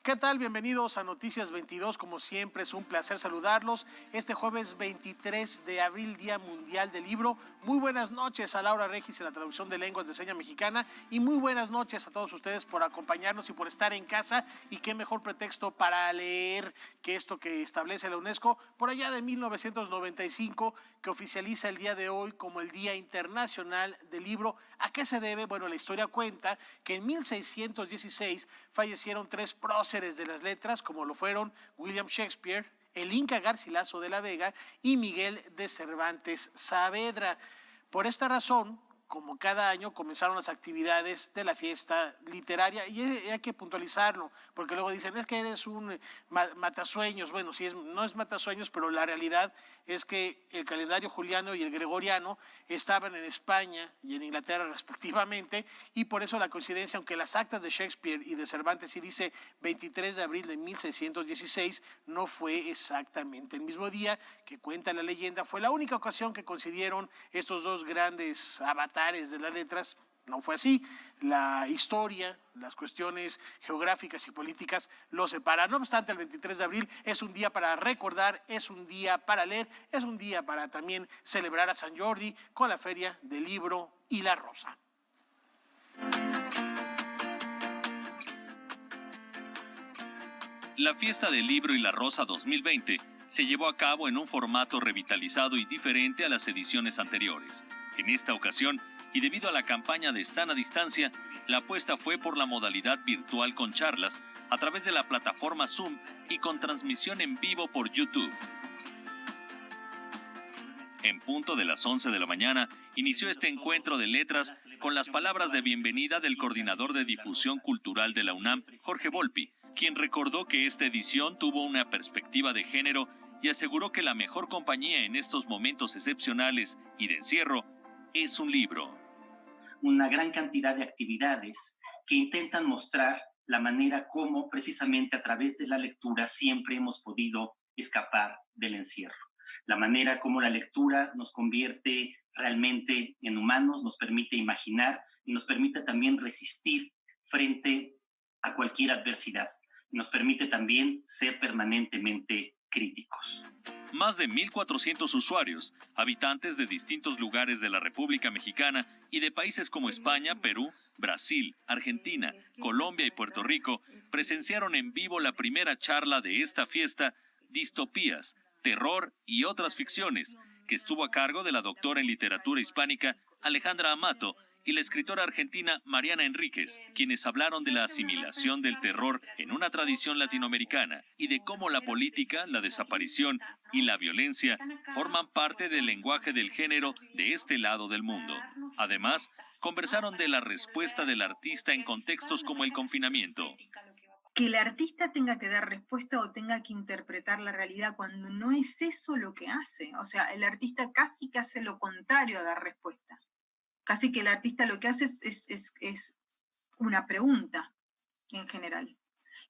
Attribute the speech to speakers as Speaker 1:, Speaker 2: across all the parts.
Speaker 1: ¿Qué tal? Bienvenidos a Noticias 22. Como siempre, es un placer saludarlos. Este jueves 23 de abril, Día Mundial del Libro. Muy buenas noches a Laura Regis en la traducción de lenguas de seña mexicana y muy buenas noches a todos ustedes por acompañarnos y por estar en casa. Y qué mejor pretexto para leer que esto que establece la UNESCO por allá de 1995, que oficializa el día de hoy como el Día Internacional del Libro. ¿A qué se debe? Bueno, la historia cuenta que en 1616 fallecieron tres próceres de las letras, como lo fueron William Shakespeare, el Inca Garcilaso de la Vega y Miguel de Cervantes Saavedra. Por esta razón, como cada año, comenzaron las actividades de la fiesta literaria y hay que puntualizarlo, porque luego dicen, es que eres un matasueños. Bueno, sí, no es matasueños, pero la realidad es que el calendario juliano y el gregoriano estaban en España y en Inglaterra respectivamente, y por eso la coincidencia, aunque las actas de Shakespeare y de Cervantes sí dice 23 de abril de 1616, no fue exactamente el mismo día que cuenta la leyenda. Fue la única ocasión que coincidieron estos dos grandes avatares de las letras. No fue así. La historia, las cuestiones geográficas y políticas lo separan. No obstante, el 23 de abril es un día para recordar, es un día para leer, es un día para también celebrar a San Jordi con la Feria del Libro y la Rosa.
Speaker 2: La Fiesta del Libro y la Rosa 2020 se llevó a cabo en un formato revitalizado y diferente a las ediciones anteriores. En esta ocasión, y debido a la campaña de sana distancia, la apuesta fue por la modalidad virtual con charlas a través de la plataforma Zoom y con transmisión en vivo por YouTube. En punto de las 11 de la mañana, inició este encuentro de letras con las palabras de bienvenida del coordinador de difusión cultural de la UNAM, Jorge Volpi, quien recordó que esta edición tuvo una perspectiva de género y aseguró que la mejor compañía en estos momentos excepcionales y de encierro es un libro.
Speaker 3: Una gran cantidad de actividades que intentan mostrar la manera como precisamente a través de la lectura siempre hemos podido escapar del encierro. La manera como la lectura nos convierte realmente en humanos, nos permite imaginar y nos permite también resistir frente a cualquier adversidad. Nos permite también ser permanentemente críticos.
Speaker 2: Más de 1,400 usuarios, habitantes de distintos lugares de la República Mexicana y de países como España, Perú, Brasil, Argentina, Colombia y Puerto Rico, presenciaron en vivo la primera charla de esta fiesta, Distopías, Terror y otras ficciones, que estuvo a cargo de la doctora en literatura hispánica Alejandra Amato y la escritora argentina Mariana Enríquez, quienes hablaron de la asimilación del terror en una tradición latinoamericana y de cómo la política, la desaparición y la violencia forman parte del lenguaje del género de este lado del mundo. Además, conversaron de la respuesta del artista en contextos como el confinamiento.
Speaker 4: Que el artista tenga que dar respuesta o tenga que interpretar la realidad cuando no es eso lo que hace. O sea, el artista casi que hace lo contrario a dar respuesta. Casi que el artista lo que hace es una pregunta en general.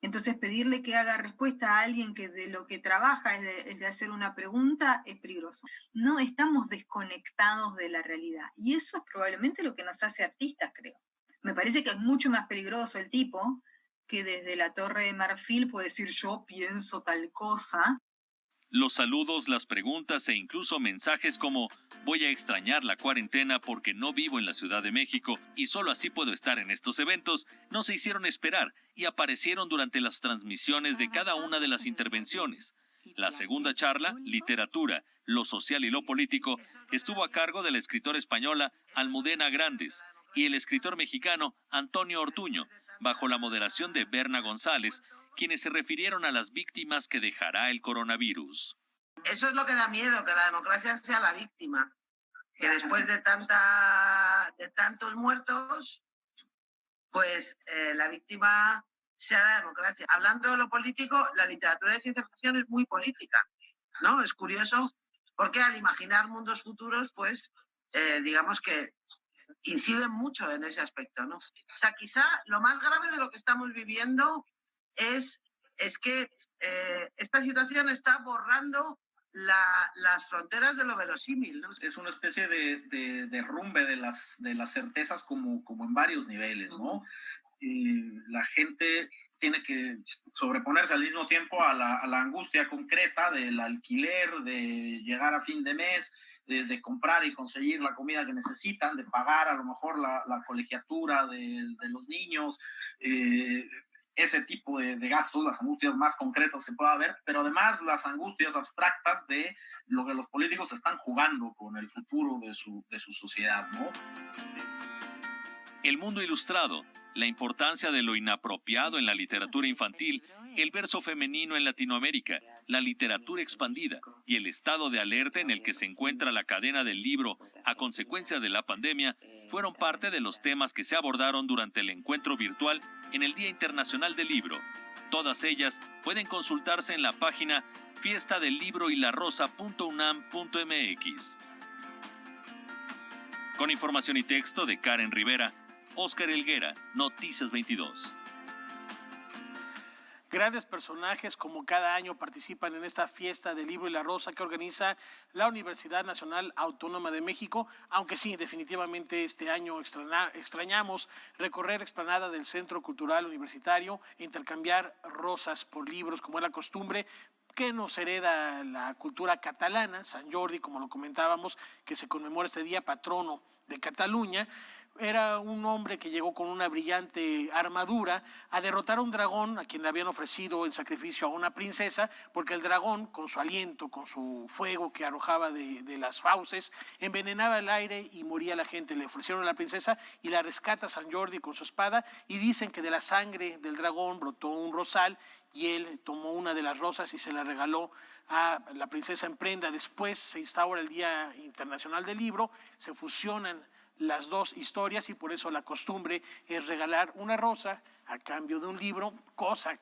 Speaker 4: Entonces pedirle que haga respuesta a alguien que de lo que trabaja es de hacer una pregunta es peligroso. No estamos desconectados de la realidad. Y eso es probablemente lo que nos hace artistas, creo. Me parece que es mucho más peligroso el tipo que desde la Torre de Marfil puede decir yo pienso tal cosa.
Speaker 2: Los saludos, las preguntas e incluso mensajes como voy a extrañar la cuarentena porque no vivo en la Ciudad de México y solo así puedo estar en estos eventos, no se hicieron esperar y aparecieron durante las transmisiones de cada una de las intervenciones. La segunda charla, Literatura, lo social y lo político, estuvo a cargo de la escritora española Almudena Grandes y el escritor mexicano Antonio Ortuño, bajo la moderación de Berna González, quienes se refirieron a las víctimas que dejará el coronavirus.
Speaker 5: Eso es lo que da miedo, que la democracia sea la víctima, que después de tantos muertos, pues la víctima sea la democracia. Hablando de lo político, la literatura de ciencia ficción es muy política, ¿no? Es curioso porque al imaginar mundos futuros, pues digamos que inciden mucho en ese aspecto, ¿no? O sea, quizá lo más grave de lo que estamos viviendo es que esta situación está borrando las fronteras de lo verosímil, ¿no?
Speaker 6: Es una especie de derrumbe de las certezas como en varios niveles, ¿no? La gente tiene que sobreponerse al mismo tiempo a la angustia concreta del alquiler, de llegar a fin de mes, de comprar y conseguir la comida que necesitan, de pagar a lo mejor la colegiatura de los niños, ese tipo de gastos, las angustias más concretas que pueda haber, pero además las angustias abstractas de lo que los políticos están jugando con el futuro de su sociedad, ¿no?
Speaker 2: El mundo ilustrado, la importancia de lo inapropiado en la literatura infantil, el verso femenino en Latinoamérica, la literatura expandida y el estado de alerta en el que se encuentra la cadena del libro a consecuencia de la pandemia fueron parte de los temas que se abordaron durante el encuentro virtual en el Día Internacional del Libro. Todas ellas pueden consultarse en la página fiestadelibroylarosa.unam.mx. Con información y texto de Karen Rivera, Óscar Helguera, Noticias 22.
Speaker 1: Grandes personajes como cada año participan en esta fiesta del libro y la rosa que organiza la Universidad Nacional Autónoma de México, aunque sí, definitivamente este año extrañamos recorrer explanada del Centro Cultural Universitario e intercambiar rosas por libros, como es la costumbre que nos hereda la cultura catalana, Sant Jordi, como lo comentábamos, que se conmemora este día, patrono de Cataluña. Era un hombre que llegó con una brillante armadura a derrotar a un dragón a quien le habían ofrecido en sacrificio a una princesa, porque el dragón, con su aliento, con su fuego que arrojaba de las fauces, envenenaba el aire y moría la gente. Le ofrecieron a la princesa y la rescata Sant Jordi con su espada, y dicen que de la sangre del dragón brotó un rosal y él tomó una de las rosas y se la regaló a la princesa en prenda. Después se instaura el Día Internacional del Libro, se fusionan las dos historias y por eso la costumbre es regalar una rosa a cambio de un libro, cosa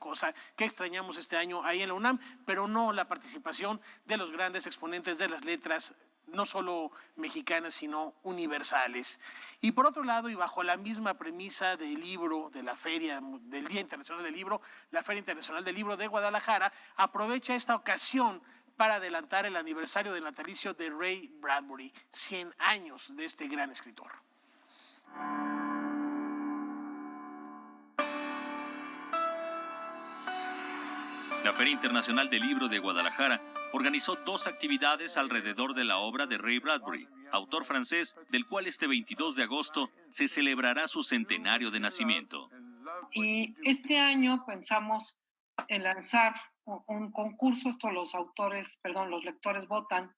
Speaker 1: que extrañamos este año ahí en la UNAM, pero no la participación de los grandes exponentes de las letras, no solo mexicanas, sino universales. Y por otro lado, y bajo la misma premisa del libro, de la Feria del Día Internacional del Libro, la Feria Internacional del Libro de Guadalajara aprovecha esta ocasión para adelantar el aniversario del natalicio de Ray Bradbury, 100 años de este gran escritor.
Speaker 2: La Feria Internacional del Libro de Guadalajara organizó 2 actividades alrededor de la obra de Ray Bradbury, autor francés, del cual este 22 de agosto se celebrará su centenario de nacimiento.
Speaker 7: Y este año pensamos en lanzar un concurso. Los lectores votan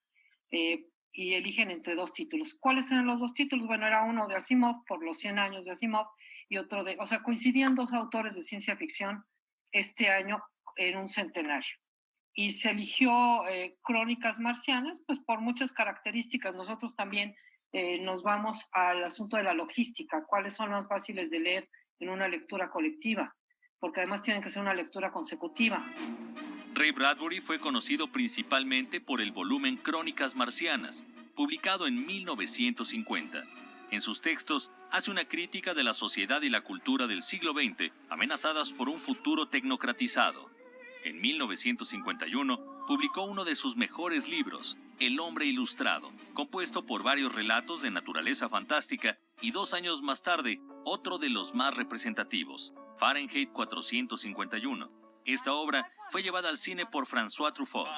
Speaker 7: y eligen entre 2 títulos. ¿Cuáles eran los 2 títulos? Bueno, era uno de Asimov, por los 100 años de Asimov, y otro coincidían 2 autores de ciencia ficción este año en un centenario. Y se eligió Crónicas Marcianas, pues por muchas características. Nosotros también nos vamos al asunto de la logística, cuáles son más fáciles de leer en una lectura colectiva, porque además tienen que ser una lectura consecutiva.
Speaker 2: Ray Bradbury fue conocido principalmente por el volumen Crónicas Marcianas, publicado en 1950. En sus textos hace una crítica de la sociedad y la cultura del siglo XX, amenazadas por un futuro tecnocratizado. En 1951 publicó uno de sus mejores libros, El hombre ilustrado, compuesto por varios relatos de naturaleza fantástica, y 2 años más tarde, otro de los más representativos, Fahrenheit 451. Esta obra fue llevada al cine por François Truffaut.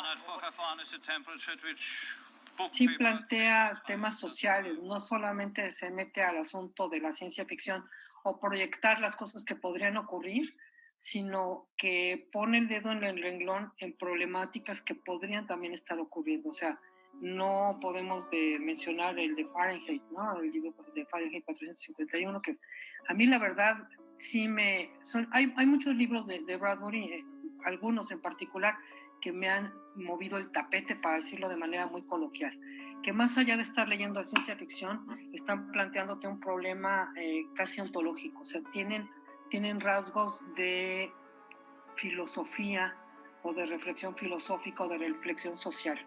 Speaker 7: Sí plantea temas sociales, no solamente se mete al asunto de la ciencia ficción o proyectar las cosas que podrían ocurrir, sino que pone el dedo en el renglón en problemáticas que podrían también estar ocurriendo. O sea, no podemos mencionar el de Fahrenheit, ¿no? El libro de Fahrenheit 451, que a mí la verdad sí hay muchos libros de Bradbury, algunos en particular, que me han movido el tapete, para decirlo de manera muy coloquial, que más allá de estar leyendo ciencia ficción, están planteándote un problema casi ontológico. O sea, tienen rasgos de filosofía o de reflexión filosófica o de reflexión social.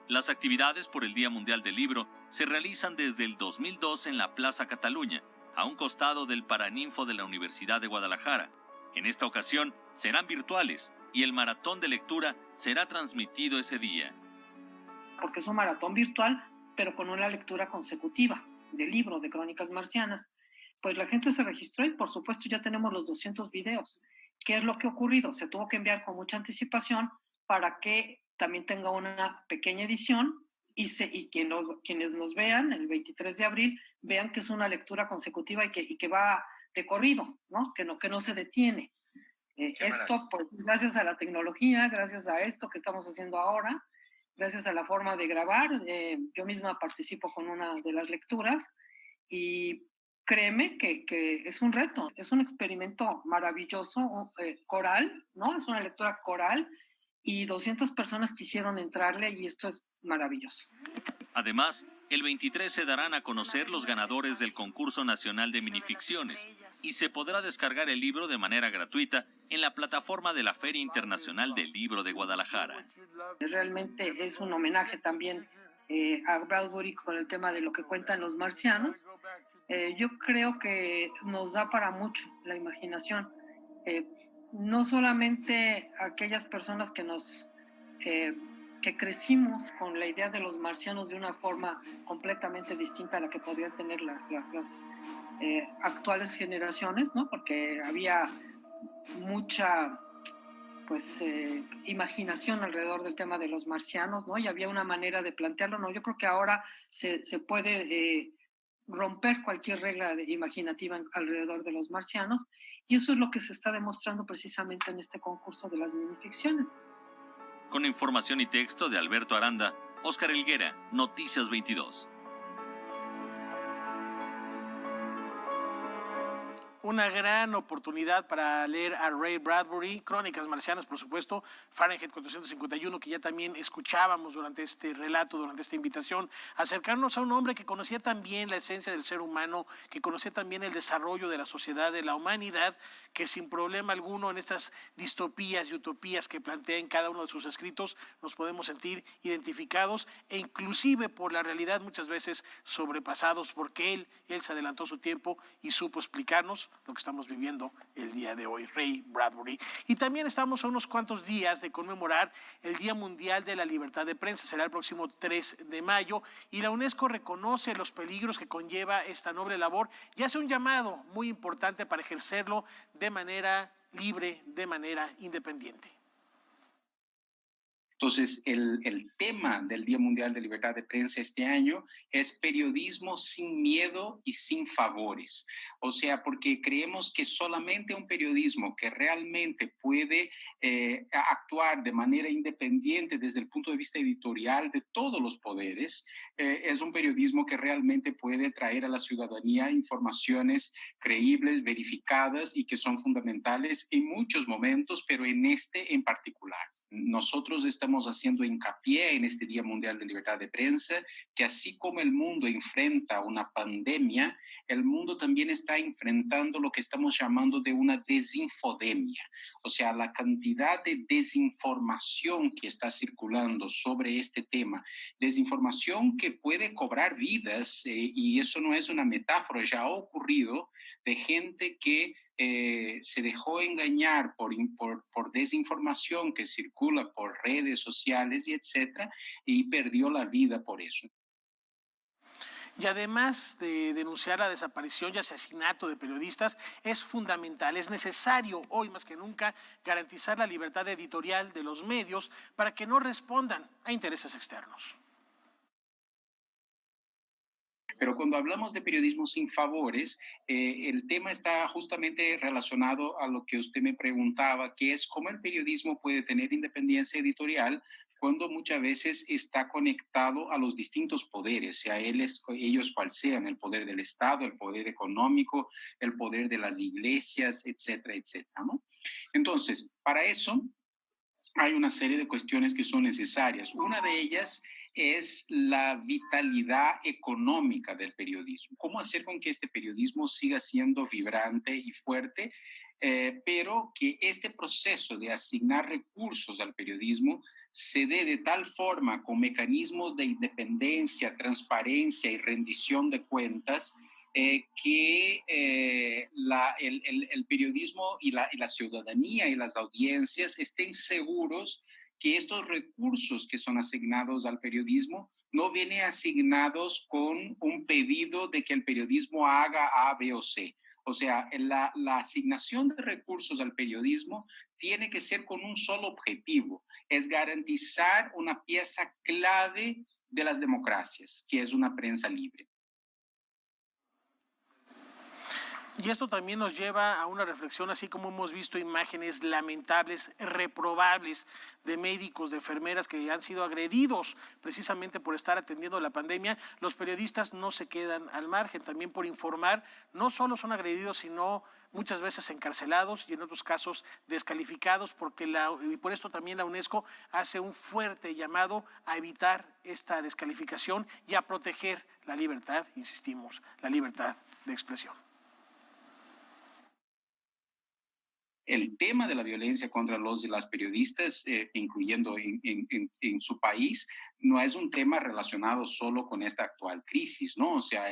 Speaker 2: Las actividades por el Día Mundial del Libro se realizan desde el 2002 en la Plaza Cataluña, a un costado del Paraninfo de la Universidad de Guadalajara. En esta ocasión serán virtuales y el maratón de lectura será transmitido ese día.
Speaker 7: Porque es un maratón virtual, pero con una lectura consecutiva del libro de Crónicas Marcianas. Pues la gente se registró y por supuesto ya tenemos los 200 videos. ¿Qué es lo que ha ocurrido? Se tuvo que enviar con mucha anticipación para que también tenga una pequeña edición y quienes nos vean el 23 de abril vean que es una lectura consecutiva y que va de corrido, ¿no? Que no se detiene. Esto, pues, gracias a la tecnología, gracias a esto que estamos haciendo ahora, gracias a la forma de grabar. Yo misma participo con una de las lecturas y créeme que es un reto, es un experimento maravilloso, coral, ¿no? Es una lectura coral y 200 personas quisieron entrarle y esto es maravilloso.
Speaker 2: Además, el 23 se darán a conocer los ganadores del Concurso Nacional de Minificciones y se podrá descargar el libro de manera gratuita en la plataforma de la Feria Internacional del Libro de Guadalajara.
Speaker 7: Realmente es un homenaje también a Bradbury con el tema de lo que cuentan los marcianos. Yo creo que nos da para mucho la imaginación. No solamente aquellas personas que crecimos con la idea de los marcianos de una forma completamente distinta a la que podrían tener las actuales generaciones, ¿no? Porque había mucha imaginación alrededor del tema de los marcianos, ¿no? Y había una manera de plantearlo, ¿no? Yo creo que ahora se puede romper cualquier regla imaginativa alrededor de los marcianos, y eso es lo que se está demostrando precisamente en este concurso de las minificciones.
Speaker 2: Con información y texto de Alberto Aranda, Óscar Helguera, Noticias 22.
Speaker 1: Una gran oportunidad para leer a Ray Bradbury, Crónicas Marcianas, por supuesto, Fahrenheit 451, que ya también escuchábamos durante este relato, durante esta invitación, acercarnos a un hombre que conocía también la esencia del ser humano, que conocía también el desarrollo de la sociedad, de la humanidad, que sin problema alguno en estas distopías y utopías que plantea en cada uno de sus escritos nos podemos sentir identificados e inclusive por la realidad muchas veces sobrepasados, porque él se adelantó su tiempo y supo explicarnos lo que estamos viviendo el día de hoy, Ray Bradbury. Y también estamos a unos cuantos días de conmemorar el Día Mundial de la Libertad de Prensa. Será el próximo 3 de mayo y la UNESCO reconoce los peligros que conlleva esta noble labor y hace un llamado muy importante para ejercerlo de manera libre, de manera independiente.
Speaker 8: Entonces, el tema del Día Mundial de Libertad de Prensa este año es periodismo sin miedo y sin favores. O sea, porque creemos que solamente un periodismo que realmente puede actuar de manera independiente desde el punto de vista editorial de todos los poderes, es un periodismo que realmente puede traer a la ciudadanía informaciones creíbles, verificadas y que son fundamentales en muchos momentos, pero en este en particular. Nosotros estamos haciendo hincapié en este Día Mundial de Libertad de Prensa, que así como el mundo enfrenta una pandemia, el mundo también está enfrentando lo que estamos llamando de una desinfodemia. O sea, la cantidad de desinformación que está circulando sobre este tema, desinformación que puede cobrar vidas, y eso no es una metáfora, ya ha ocurrido, de gente que se dejó engañar por desinformación que circula por redes sociales y etcétera, y perdió la vida por eso.
Speaker 1: Y además de denunciar la desaparición y asesinato de periodistas, es fundamental, es necesario hoy más que nunca garantizar la libertad editorial de los medios para que no respondan a intereses externos.
Speaker 8: Pero cuando hablamos de periodismo sin favores, el tema está justamente relacionado a lo que usted me preguntaba, que es cómo el periodismo puede tener independencia editorial cuando muchas veces está conectado a los distintos poderes, sea ellos cual sean, el poder del Estado, el poder económico, el poder de las iglesias, etcétera, etcétera, ¿no? Entonces, para eso hay una serie de cuestiones que son necesarias. Una de ellas es la vitalidad económica del periodismo. ¿Cómo hacer con que este periodismo siga siendo vibrante y fuerte, pero que este proceso de asignar recursos al periodismo se dé de tal forma, con mecanismos de independencia, transparencia y rendición de cuentas, que el periodismo y la ciudadanía y las audiencias estén seguros que estos recursos que son asignados al periodismo no vienen asignados con un pedido de que el periodismo haga A, B o C. O sea, la asignación de recursos al periodismo tiene que ser con un solo objetivo, es garantizar una pieza clave de las democracias, que es una prensa libre.
Speaker 1: Y esto también nos lleva a una reflexión, así como hemos visto imágenes lamentables, reprobables de médicos, de enfermeras que han sido agredidos precisamente por estar atendiendo la pandemia. Los periodistas no se quedan al margen, también por informar, no solo son agredidos, sino muchas veces encarcelados y en otros casos descalificados, y por esto también la UNESCO hace un fuerte llamado a evitar esta descalificación y a proteger la libertad, insistimos, la libertad de expresión.
Speaker 8: El tema de la violencia contra los y las periodistas, incluyendo en su país, no es un tema relacionado solo con esta actual crisis, ¿no? O sea,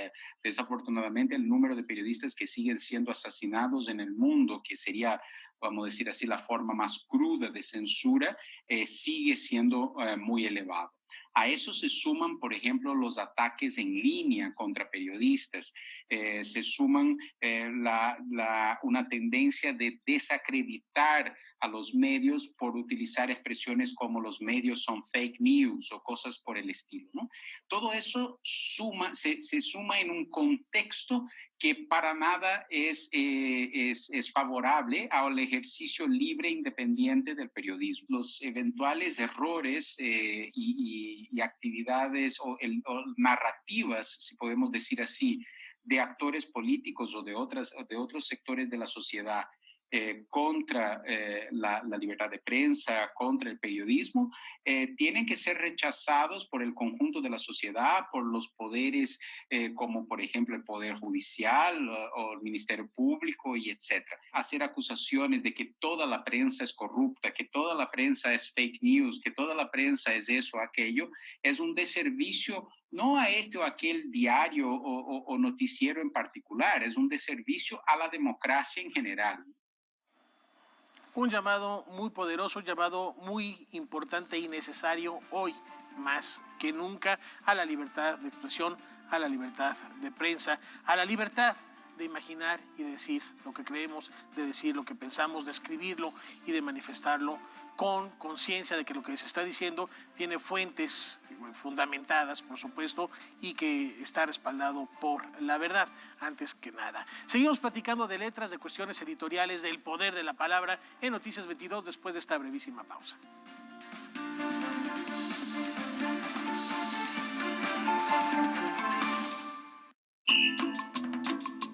Speaker 8: desafortunadamente el número de periodistas que siguen siendo asesinados en el mundo, que sería, vamos a decir así, la forma más cruda de censura, sigue siendo muy elevado. A eso se suman, por ejemplo, los ataques en línea contra periodistas, se suman una tendencia de desacreditar a los medios por utilizar expresiones como los medios son fake news o cosas por el estilo, ¿no? Todo eso se suma en un contexto que para nada es favorable al ejercicio libre e independiente del periodismo. Los eventuales errores y actividades o narrativas, si podemos decir así, de actores políticos o de otros sectores de la sociedad contra la libertad de prensa, contra el periodismo, tienen que ser rechazados por el conjunto de la sociedad, por los poderes como por ejemplo el Poder Judicial o el Ministerio Público y etcétera. Hacer acusaciones de que toda la prensa es corrupta, que toda la prensa es fake news, que toda la prensa es eso o aquello, es un deservicio no a este o aquel diario o noticiero en particular, es un deservicio a la democracia en general.
Speaker 1: Un llamado muy poderoso, un llamado muy importante y necesario hoy, más que nunca, a la libertad de expresión, a la libertad de prensa, a la libertad de imaginar y decir lo que creemos, de decir lo que pensamos, de escribirlo y de manifestarlo con conciencia de que lo que se está diciendo tiene fuentes fundamentadas, por supuesto, y que está respaldado por la verdad, antes que nada. Seguimos platicando de letras, de cuestiones editoriales, del poder de la palabra en Noticias 22 después de esta brevísima pausa.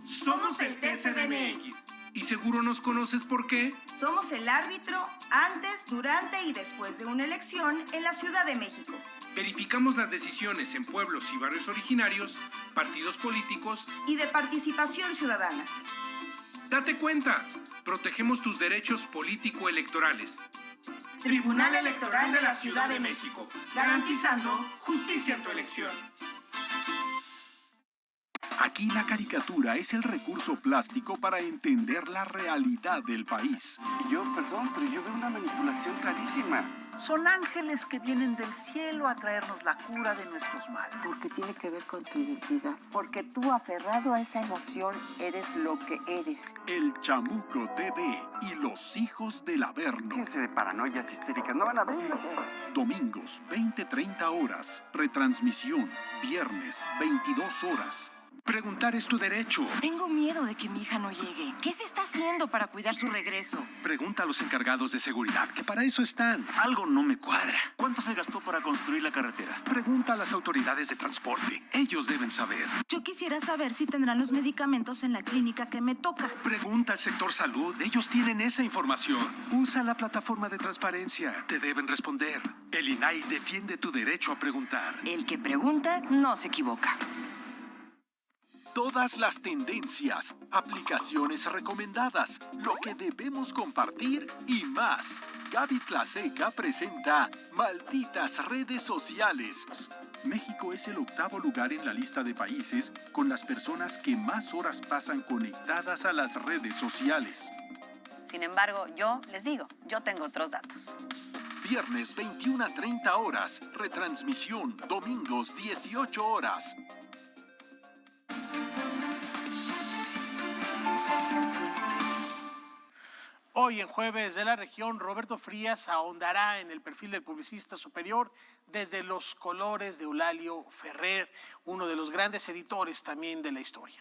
Speaker 9: Somos el TCDMX. Y seguro nos conoces por qué.
Speaker 10: Somos el árbitro antes, durante y después de una elección en la Ciudad de México.
Speaker 9: Verificamos las decisiones en pueblos y barrios originarios, partidos políticos
Speaker 10: y de participación ciudadana.
Speaker 9: Date cuenta, protegemos tus derechos político-electorales.
Speaker 10: Tribunal Electoral de la Ciudad de México, garantizando justicia en tu elección.
Speaker 11: Aquí la caricatura es el recurso plástico para entender la realidad del país.
Speaker 12: Perdón, pero yo veo una manipulación clarísima.
Speaker 13: Son ángeles que vienen del cielo a traernos la cura de nuestros males.
Speaker 14: Porque tiene que ver con tu identidad. Porque tú, aferrado a esa emoción, eres lo que eres.
Speaker 11: El Chamuco TV y los hijos del Averno.
Speaker 12: Fíjense de paranoias histéricas, no van a ver.
Speaker 11: Domingos, 20-30 horas. Retransmisión, viernes, 22 horas.
Speaker 9: Preguntar es tu derecho.
Speaker 15: Tengo miedo de que mi hija no llegue. ¿Qué se está haciendo para cuidar su regreso?
Speaker 9: Pregunta a los encargados de seguridad, que para eso están.
Speaker 16: Algo no me cuadra. ¿Cuánto se gastó para construir la carretera?
Speaker 9: Pregunta a las autoridades de transporte. Ellos deben saber.
Speaker 15: Yo quisiera saber si tendrán los medicamentos en la clínica que me toca.
Speaker 9: Pregunta al sector salud. Ellos tienen esa información. Usa la plataforma de transparencia. Te deben responder. El INAI defiende tu derecho a preguntar.
Speaker 15: El que pregunta no se equivoca.
Speaker 11: Todas las tendencias, aplicaciones recomendadas, lo que debemos compartir y más. Gaby Tlaseca presenta Malditas Redes Sociales. México es el 8º lugar en la lista de países con las personas que más horas pasan conectadas a las redes sociales.
Speaker 17: Sin embargo, yo les digo, yo tengo otros datos.
Speaker 11: Viernes 21-30 horas, retransmisión, domingos 18 horas.
Speaker 1: Hoy en Jueves de la Región, Roberto Frías ahondará en el perfil del publicista superior desde los colores de Eulalio Ferrer, uno de los grandes editores también de la historia.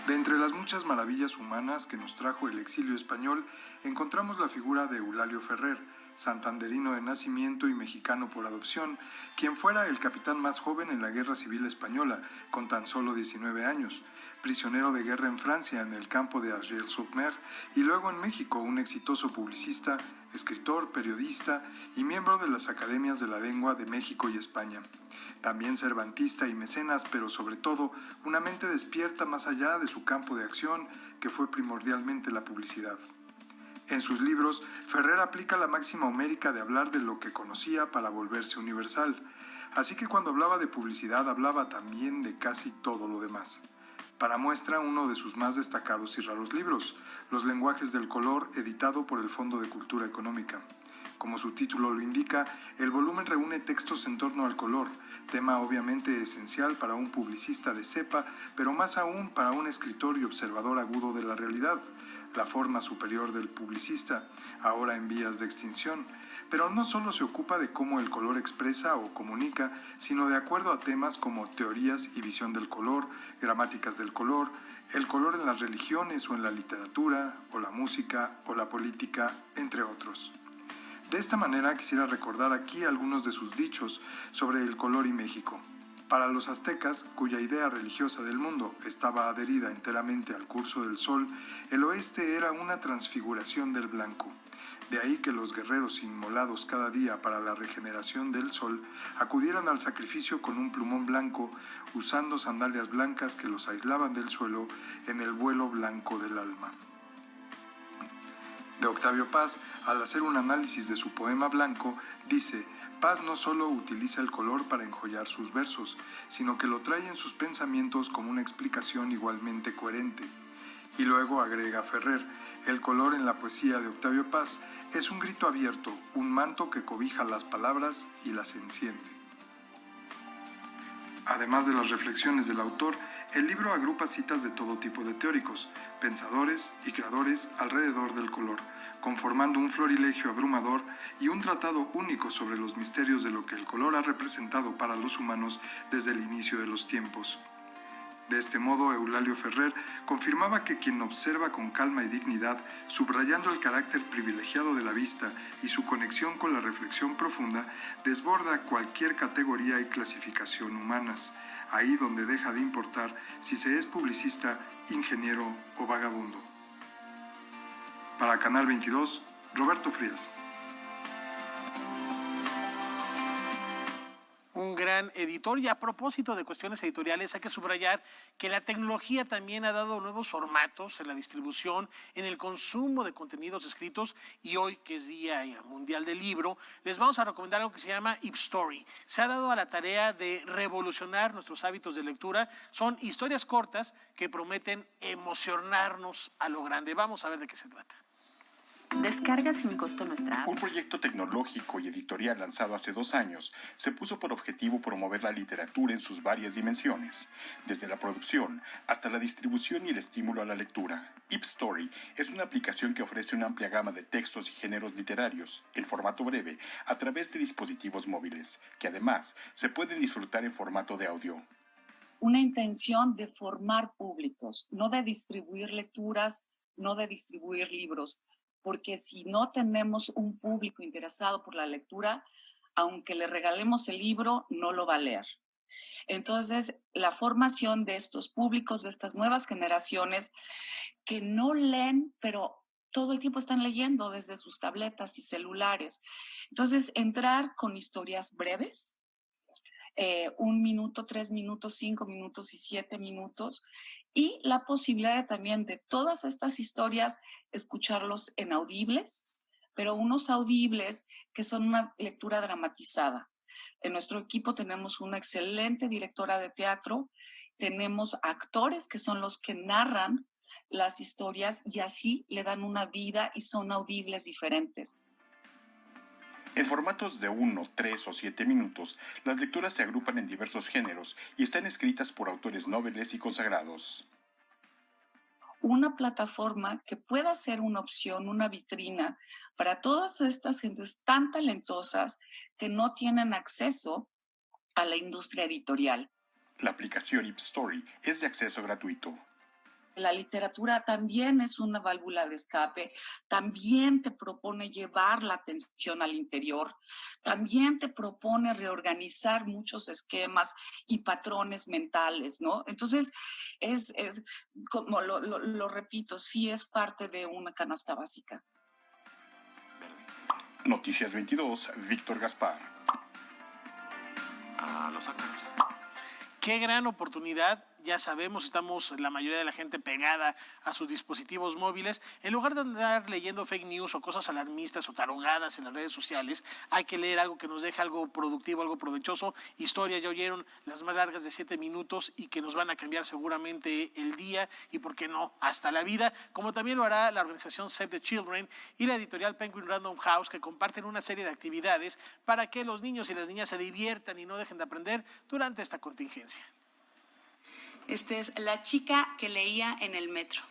Speaker 18: De entre las muchas maravillas humanas que nos trajo el exilio español, encontramos la figura de Eulalio Ferrer, santanderino de nacimiento y mexicano por adopción, quien fuera el capitán más joven en la Guerra Civil Española, con tan solo 19 años, prisionero de guerra en Francia en el campo de Argel-sur-Mer y luego en México un exitoso publicista, escritor, periodista y miembro de las Academias de la Lengua de México y España. También cervantista y mecenas, pero sobre todo una mente despierta más allá de su campo de acción, que fue primordialmente la publicidad. En sus libros, Ferrer aplica la máxima homérica de hablar de lo que conocía para volverse universal. Así que cuando hablaba de publicidad, hablaba también de casi todo lo demás. Para muestra, uno de sus más destacados y raros libros, Los lenguajes del color, editado por el Fondo de Cultura Económica. Como su título lo indica, el volumen reúne textos en torno al color, tema obviamente esencial para un publicista de cepa, pero más aún para un escritor y observador agudo de la realidad, la forma superior del publicista, ahora en vías de extinción. Pero no solo se ocupa de cómo el color expresa o comunica, sino de acuerdo a temas como teorías y visión del color, gramáticas del color, el color en las religiones o en la literatura, o la música, o la política, entre otros. De esta manera quisiera recordar aquí algunos de sus dichos sobre el color y México. Para los aztecas, cuya idea religiosa del mundo estaba adherida enteramente al curso del sol, el oeste era una transfiguración del blanco. De ahí que los guerreros inmolados cada día para la regeneración del sol acudieran al sacrificio con un plumón blanco, usando sandalias blancas que los aislaban del suelo en el vuelo blanco del alma. De Octavio Paz, al hacer un análisis de su poema Blanco, dice: Paz no solo utiliza el color para enjollar sus versos, sino que lo trae en sus pensamientos como una explicación igualmente coherente. Y luego agrega Ferrer: el color en la poesía de Octavio Paz es un grito abierto, un manto que cobija las palabras y las enciende. Además de las reflexiones del autor, el libro agrupa citas de todo tipo de teóricos, pensadores y creadores alrededor del color, conformando un florilegio abrumador y un tratado único sobre los misterios de lo que el color ha representado para los humanos desde el inicio de los tiempos. De este modo, Eulalio Ferrer confirmaba que quien observa con calma y dignidad, subrayando el carácter privilegiado de la vista y su conexión con la reflexión profunda, desborda cualquier categoría y clasificación humanas, ahí donde deja de importar si se es publicista, ingeniero o vagabundo. Para Canal 22, Roberto Frías.
Speaker 1: Un gran editor, y a propósito de cuestiones editoriales hay que subrayar que la tecnología también ha dado nuevos formatos en la distribución, en el consumo de contenidos escritos, y hoy que es Día Mundial del Libro, les vamos a recomendar algo que se llama IpStory. Se ha dado a la tarea de revolucionar nuestros hábitos de lectura. Son historias cortas que prometen emocionarnos a lo grande. Vamos a ver de qué se trata.
Speaker 19: Descarga sin costo nuestra app.
Speaker 20: Un proyecto tecnológico y editorial lanzado hace 2 años se puso por objetivo promover la literatura en sus varias dimensiones, desde la producción hasta la distribución y el estímulo a la lectura. IpStory es una aplicación que ofrece una amplia gama de textos y géneros literarios, en formato breve, a través de dispositivos móviles, que además se pueden disfrutar en formato de audio.
Speaker 21: Una intención de formar públicos, no de distribuir lecturas, no de distribuir libros, porque si no tenemos un público interesado por la lectura, aunque le regalemos el libro, no lo va a leer. Entonces, la formación de estos públicos, de estas nuevas generaciones que no leen, pero todo el tiempo están leyendo desde sus tabletas y celulares. Entonces, entrar con historias breves, 1 minuto, 3 minutos, 5 minutos y 7 minutos, y la posibilidad también de todas estas historias escucharlos en audibles, pero unos audibles que son una lectura dramatizada. En nuestro equipo tenemos una excelente directora de teatro, tenemos actores que son los que narran las historias y así le dan una vida y son audibles diferentes.
Speaker 20: En formatos de 1, 3 o 7 minutos, las lecturas se agrupan en diversos géneros y están escritas por autores nobles y consagrados.
Speaker 21: Una plataforma que pueda ser una opción, una vitrina para todas estas gentes tan talentosas que no tienen acceso a la industria editorial.
Speaker 20: La aplicación IpStory es de acceso gratuito.
Speaker 21: La literatura también es una válvula de escape, también te propone llevar la atención al interior, también te propone reorganizar muchos esquemas y patrones mentales, ¿no? Entonces, es como lo repito, sí es parte de una canasta básica.
Speaker 20: Noticias 22, Víctor Gaspar.
Speaker 16: A los ácaros.
Speaker 1: Qué gran oportunidad. Ya sabemos, estamos la mayoría de la gente pegada a sus dispositivos móviles. En lugar de andar leyendo fake news o cosas alarmistas o tarugadas en las redes sociales, hay que leer algo que nos deje algo productivo, algo provechoso. Historias, ya oyeron, las más largas de 7 minutos y que nos van a cambiar seguramente el día y, por qué no, hasta la vida, como también lo hará la organización Save the Children y la editorial Penguin Random House, que comparten una serie de actividades para que los niños y las niñas se diviertan y no dejen de aprender durante esta contingencia.
Speaker 3: Esta es la chica que leía en el metro.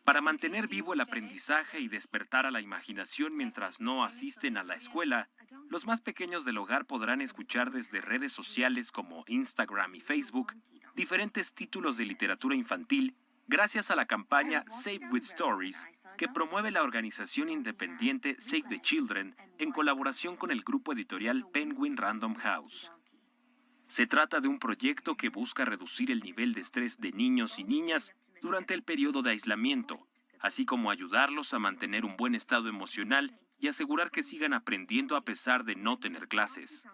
Speaker 22: Para mantener vivo el aprendizaje y despertar a la imaginación mientras no asisten a la escuela, los más pequeños del hogar podrán escuchar desde redes sociales como Instagram y Facebook diferentes títulos de literatura infantil gracias a la campaña Save with Stories, que promueve la organización independiente Save the Children en colaboración con el grupo editorial Penguin Random House. Se trata de un proyecto que busca reducir el nivel de estrés de niños y niñas durante el periodo de aislamiento, así como ayudarlos a mantener un buen estado emocional y asegurar que sigan aprendiendo a pesar de no tener clases.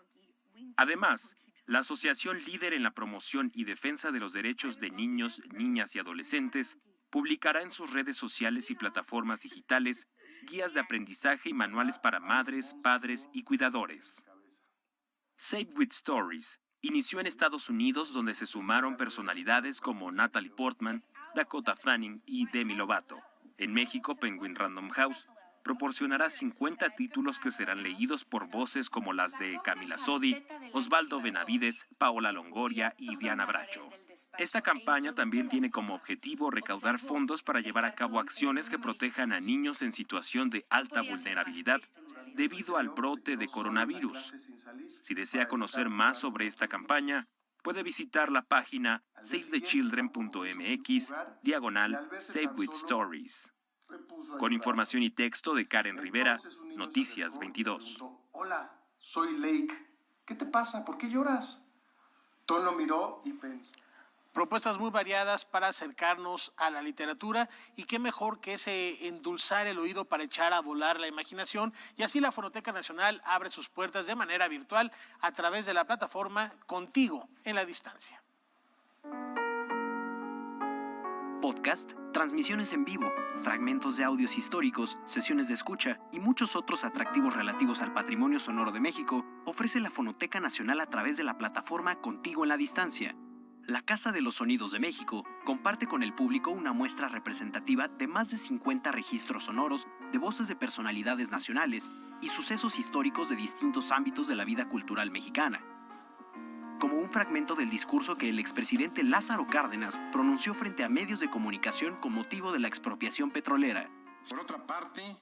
Speaker 22: Además, la asociación líder en la promoción y defensa de los derechos de niños, niñas y adolescentes publicará en sus redes sociales y plataformas digitales guías de aprendizaje y manuales para madres, padres y cuidadores. Save with Stories inició en Estados Unidos, donde se sumaron personalidades como Natalie Portman, Dakota Fanning y Demi Lovato. En México, Penguin Random House proporcionará 50 títulos que serán leídos por voces como las de Camila Sodi, Osvaldo Benavides, Paola Longoria y Diana Bracho. Esta campaña también tiene como objetivo recaudar fondos para llevar a cabo acciones que protejan a niños en situación de alta vulnerabilidad debido al brote de coronavirus. Si desea conocer más sobre esta campaña, puede visitar la página savethechildren.mx/Save with Stories. Con información y texto de Karen Rivera, Noticias 22.
Speaker 23: Hola, soy Lake. ¿Qué te pasa? ¿Por qué lloras? Tom lo miró y pensó.
Speaker 1: Propuestas muy variadas para acercarnos a la literatura, y qué mejor que ese endulzar el oído para echar a volar la imaginación, y así la Fonoteca Nacional abre sus puertas de manera virtual a través de la plataforma Contigo en la Distancia.
Speaker 24: Podcast, transmisiones en vivo, fragmentos de audios históricos, sesiones de escucha y muchos otros atractivos relativos al patrimonio sonoro de México ofrece la Fonoteca Nacional a través de la plataforma Contigo en la Distancia. La Casa de los Sonidos de México comparte con el público una muestra representativa de más de 50 registros sonoros de voces de personalidades nacionales y sucesos históricos de distintos ámbitos de la vida cultural mexicana. Como un fragmento del discurso que el expresidente Lázaro Cárdenas pronunció frente a medios de comunicación con motivo de la expropiación petrolera.
Speaker 25: Por otra parte,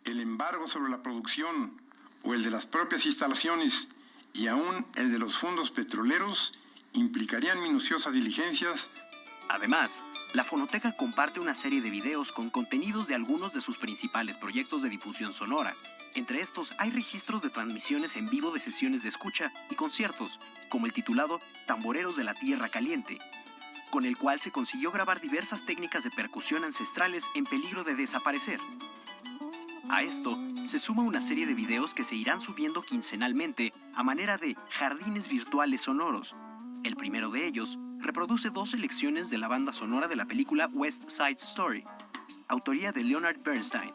Speaker 25: el embargo sobre la producción o el de las propias instalaciones y aún el de los fondos petroleros implicarían minuciosas diligencias.
Speaker 24: Además, la Fonoteca comparte una serie de videos con contenidos de algunos de sus principales proyectos de difusión sonora. Entre estos hay registros de transmisiones en vivo de sesiones de escucha y conciertos, como el titulado Tamboreros de la Tierra Caliente, con el cual se consiguió grabar diversas técnicas de percusión ancestrales en peligro de desaparecer. A esto se suma una serie de videos que se irán subiendo quincenalmente a manera de jardines virtuales sonoros. El primero de ellos reproduce 2 selecciones de la banda sonora de la película West Side Story, autoría de Leonard Bernstein.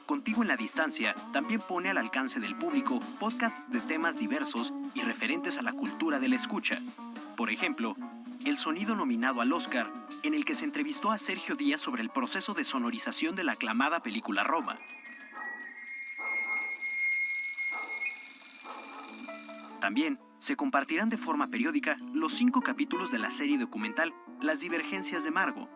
Speaker 24: Contigo en la Distancia también pone al alcance del público podcasts de temas diversos y referentes a la cultura de la escucha. Por ejemplo, El Sonido nominado al Oscar, en el que se entrevistó a Sergio Díaz sobre el proceso de sonorización de la aclamada película Roma. También se compartirán de forma periódica los 5 capítulos de la serie documental Las divergencias de Margo,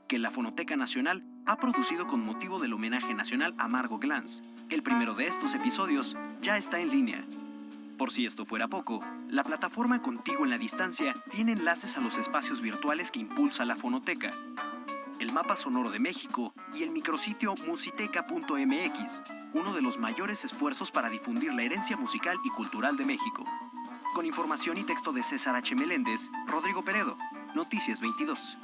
Speaker 24: que la Fonoteca Nacional ha producido con motivo del homenaje nacional a Margo Glantz. El primero de estos episodios ya está en línea. Por si esto fuera poco, la plataforma Contigo en la Distancia tiene enlaces a los espacios virtuales que impulsa la Fonoteca, el Mapa Sonoro de México y el micrositio musiteca.mx, uno de los mayores esfuerzos para difundir la herencia musical y cultural de México. Con información y texto de César H. Meléndez, Rodrigo Peredo, Noticias 22.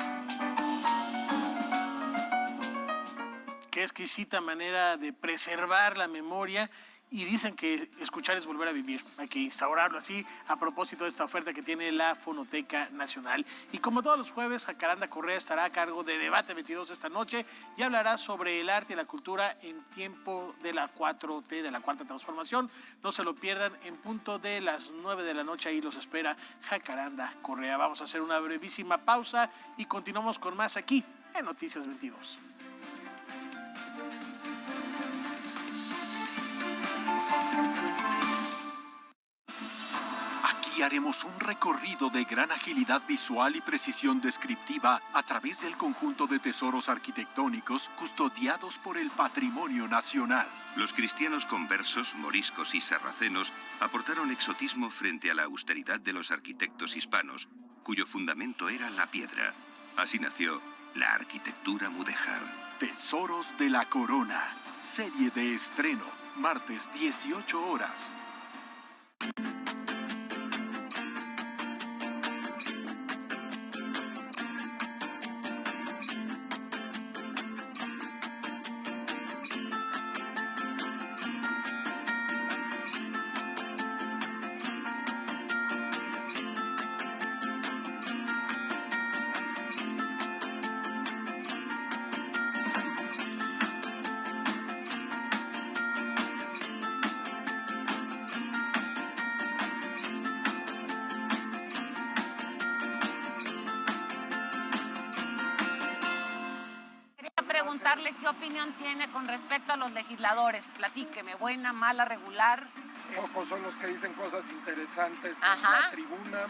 Speaker 1: Qué exquisita manera de preservar la memoria. Y dicen que escuchar es volver a vivir. Hay que instaurarlo así a propósito de esta oferta que tiene la Fonoteca Nacional. Y como todos los jueves, Jacaranda Correa estará a cargo de Debate 22 esta noche y hablará sobre el arte y la cultura en tiempo de la 4T, de la Cuarta Transformación. No se lo pierdan, en punto de las 9 de la noche. Ahí los espera Jacaranda Correa. Vamos a hacer una brevísima pausa y continuamos con más aquí en Noticias 22.
Speaker 11: Aquí haremos un recorrido de gran agilidad visual y precisión descriptiva a través del conjunto de tesoros arquitectónicos custodiados por el patrimonio nacional.
Speaker 2: Los cristianos conversos, moriscos y sarracenos aportaron exotismo frente a la austeridad de los arquitectos hispanos, cuyo fundamento era la piedra. Así nació la arquitectura mudéjar.
Speaker 11: Tesoros de la Corona. Serie de estreno. Martes 18 horas.
Speaker 4: Preguntarle qué opinión tiene con respecto a los legisladores. Platíqueme, buena, mala, regular.
Speaker 5: Pocos son los que dicen cosas interesantes en la tribuna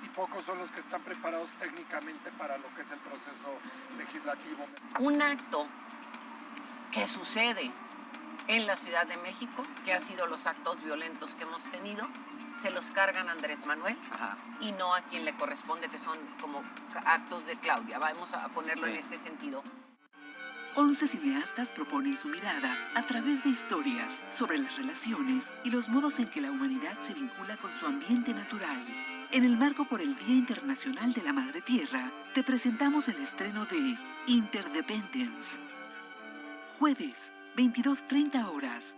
Speaker 5: y pocos son los que están preparados técnicamente para lo que es el proceso legislativo.
Speaker 4: Un acto que sucede en la Ciudad de México, que ha sido los actos violentos que hemos tenido, se los cargan a Andrés Manuel y no a quien le corresponde, que son como actos de Claudia. Vamos a ponerlo en este sentido.
Speaker 6: 11 cineastas proponen su mirada a través de historias sobre las relaciones y los modos en que la humanidad se vincula con su ambiente natural. En el marco por el Día Internacional de la Madre Tierra, te presentamos el estreno de Interdependence. Jueves, 22:30 horas.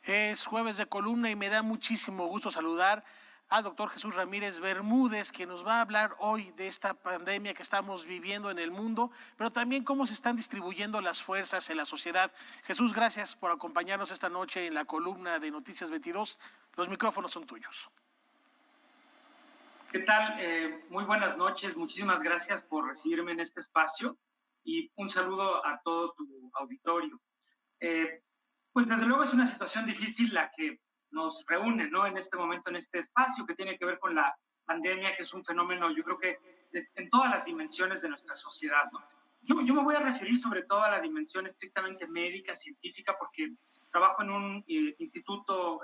Speaker 1: Es jueves de columna y me da muchísimo gusto saludar al doctor Jesús Ramírez Bermúdez, que nos va a hablar hoy de esta pandemia que estamos viviendo en el mundo, pero también cómo se están distribuyendo las fuerzas en la sociedad. Jesús, gracias por acompañarnos esta noche en la columna de Noticias 22. Los micrófonos son tuyos.
Speaker 7: ¿Qué tal? Muy buenas noches. Muchísimas gracias por recibirme en este espacio y un saludo a todo tu auditorio. Pues desde luego es una situación difícil la que nos reúne, ¿no? En este momento, en este espacio que tiene que ver con la pandemia, que es un fenómeno, yo creo que en todas las dimensiones de nuestra sociedad, ¿no? Yo me voy a referir sobre todo a la dimensión estrictamente médica, científica, porque trabajo en un instituto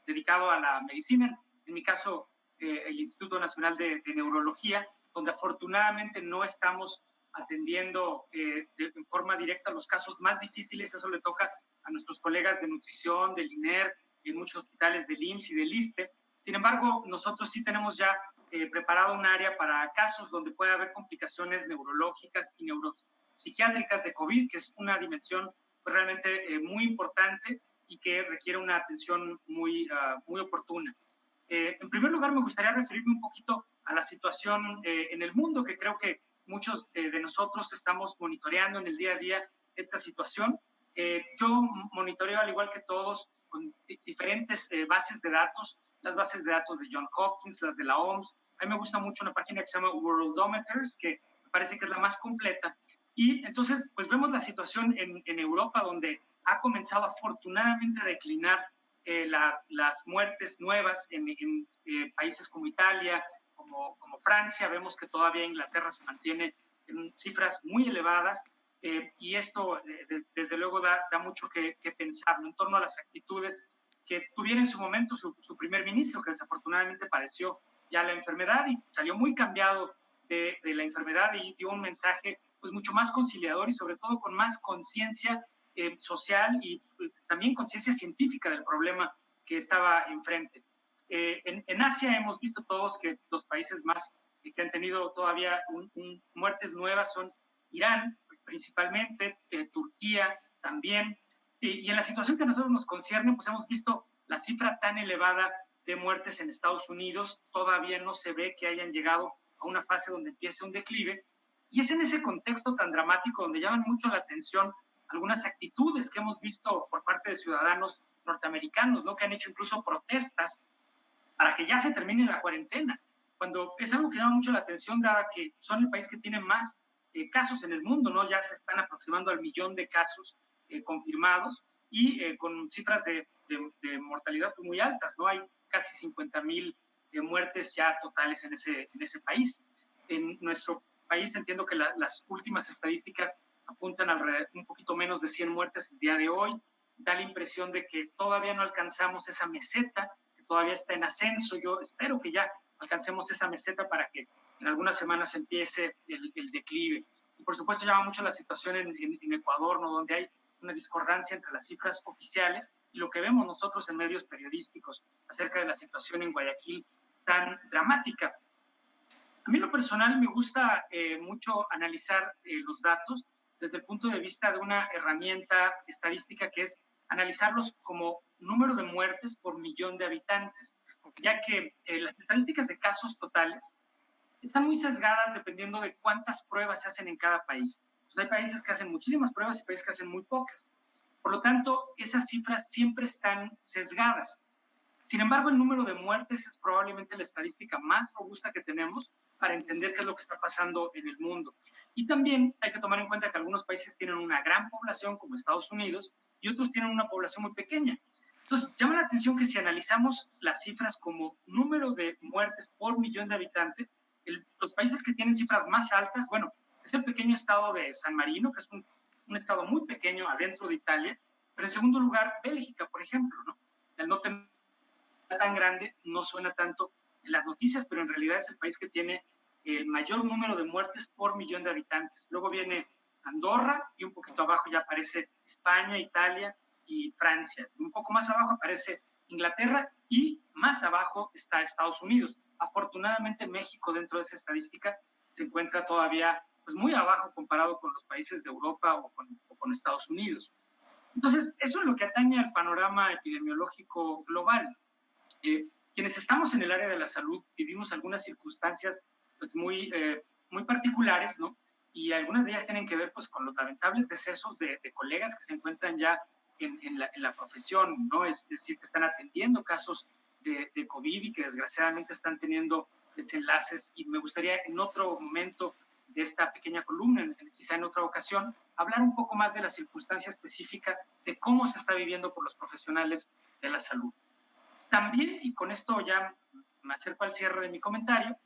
Speaker 7: dedicado a la medicina, en mi caso el Instituto Nacional de Neurología, donde afortunadamente no estamos atendiendo en forma directa los casos más difíciles. Eso le toca a nuestros colegas de nutrición, del INER, en muchos hospitales del IMSS y del ISSSTE. Sin embargo, nosotros sí tenemos ya preparado un área para casos donde puede haber complicaciones neurológicas y neuropsiquiátricas de COVID, que es una dimensión pues, realmente muy importante y que requiere una atención muy oportuna. En primer lugar, me gustaría referirme un poquito a la situación en el mundo, que creo que muchos de nosotros estamos monitoreando en el día a día esta situación. Yo monitoreo, al igual que todos, con diferentes bases de datos, las bases de datos de Johns Hopkins, las de la OMS. A mí me gusta mucho una página que se llama Worldometers, que me parece que es la más completa, Y entonces, pues vemos la situación en Europa, donde ha comenzado afortunadamente a declinar las muertes nuevas en países como Italia, como Francia. Vemos que todavía Inglaterra se mantiene en cifras muy elevadas, y esto desde luego da mucho que pensar, ¿no?, en torno a las actitudes que tuviera en su momento su primer ministro, que desafortunadamente padeció ya la enfermedad y salió muy cambiado de la enfermedad y dio un mensaje pues mucho más conciliador y sobre todo con más conciencia social y también conciencia científica del problema que estaba enfrente. En Asia hemos visto todos que los países más que han tenido todavía muertes nuevas son Irán, principalmente, Turquía también, y en la situación que a nosotros nos concierne, pues hemos visto la cifra tan elevada de muertes en Estados Unidos. Todavía no se ve que hayan llegado a una fase donde empiece un declive, y es en ese contexto tan dramático donde llaman mucho la atención algunas actitudes que hemos visto por parte de ciudadanos norteamericanos, ¿no?, que han hecho incluso protestas para que ya se termine la cuarentena, cuando es algo que llama mucho la atención, dada que son el país que tiene más casos en el mundo, ¿no? Ya se están aproximando al 1.000.000 de casos confirmados y con cifras de mortalidad muy altas, ¿no? Hay casi 50,000 muertes ya totales en ese país. En nuestro país entiendo que las últimas estadísticas apuntan alrededor un poquito menos de 100 muertes el día de hoy. Da la impresión de que todavía no alcanzamos esa meseta, que todavía está en ascenso. Yo espero que ya alcancemos esa meseta para que en algunas semanas empiece el declive. Y por supuesto llama mucho la situación en Ecuador, ¿no?, donde hay una discordancia entre las cifras oficiales y lo que vemos nosotros en medios periodísticos acerca de la situación en Guayaquil tan dramática. A mí en lo personal me gusta mucho analizar los datos desde el punto de vista de una herramienta estadística que es analizarlos como número de muertes por 1.000.000 de habitantes, ya que las estadísticas de casos totales están muy sesgadas dependiendo de cuántas pruebas se hacen en cada país. Pues hay países que hacen muchísimas pruebas y países que hacen muy pocas. Por lo tanto, esas cifras siempre están sesgadas. Sin embargo, el número de muertes es probablemente la estadística más robusta que tenemos para entender qué es lo que está pasando en el mundo. Y también hay que tomar en cuenta que algunos países tienen una gran población, como Estados Unidos, y otros tienen una población muy pequeña. Entonces, llama la atención que si analizamos las cifras como número de muertes por 1.000.000 de habitantes, los países que tienen cifras más altas, bueno, es el pequeño estado de San Marino, que es un estado muy pequeño adentro de Italia, pero en segundo lugar, Bélgica, por ejemplo, ¿no? El no tener tan grande no suena tanto en las noticias, pero en realidad es el país que tiene el mayor número de muertes por 1.000.000 de habitantes. Luego viene Andorra y un poquito abajo ya aparece España, Italia y Francia. Un poco más abajo aparece Inglaterra y más abajo está Estados Unidos. Afortunadamente México dentro de esa estadística se encuentra todavía pues, muy abajo comparado con los países de Europa o con Estados Unidos. Entonces, eso es lo que atañe al panorama epidemiológico global. Quienes estamos en el área de la salud vivimos algunas circunstancias pues, muy particulares, ¿no? Y algunas de ellas tienen que ver pues, con los lamentables decesos de colegas que se encuentran ya en la profesión, ¿no? Es decir, que están atendiendo casos de COVID y que desgraciadamente están teniendo desenlaces. Y me gustaría en otro momento de esta pequeña columna, quizá en otra ocasión, hablar un poco más de la circunstancia específica de cómo se está viviendo por los profesionales de la salud. También, y con esto ya me acerco al cierre de mi comentario,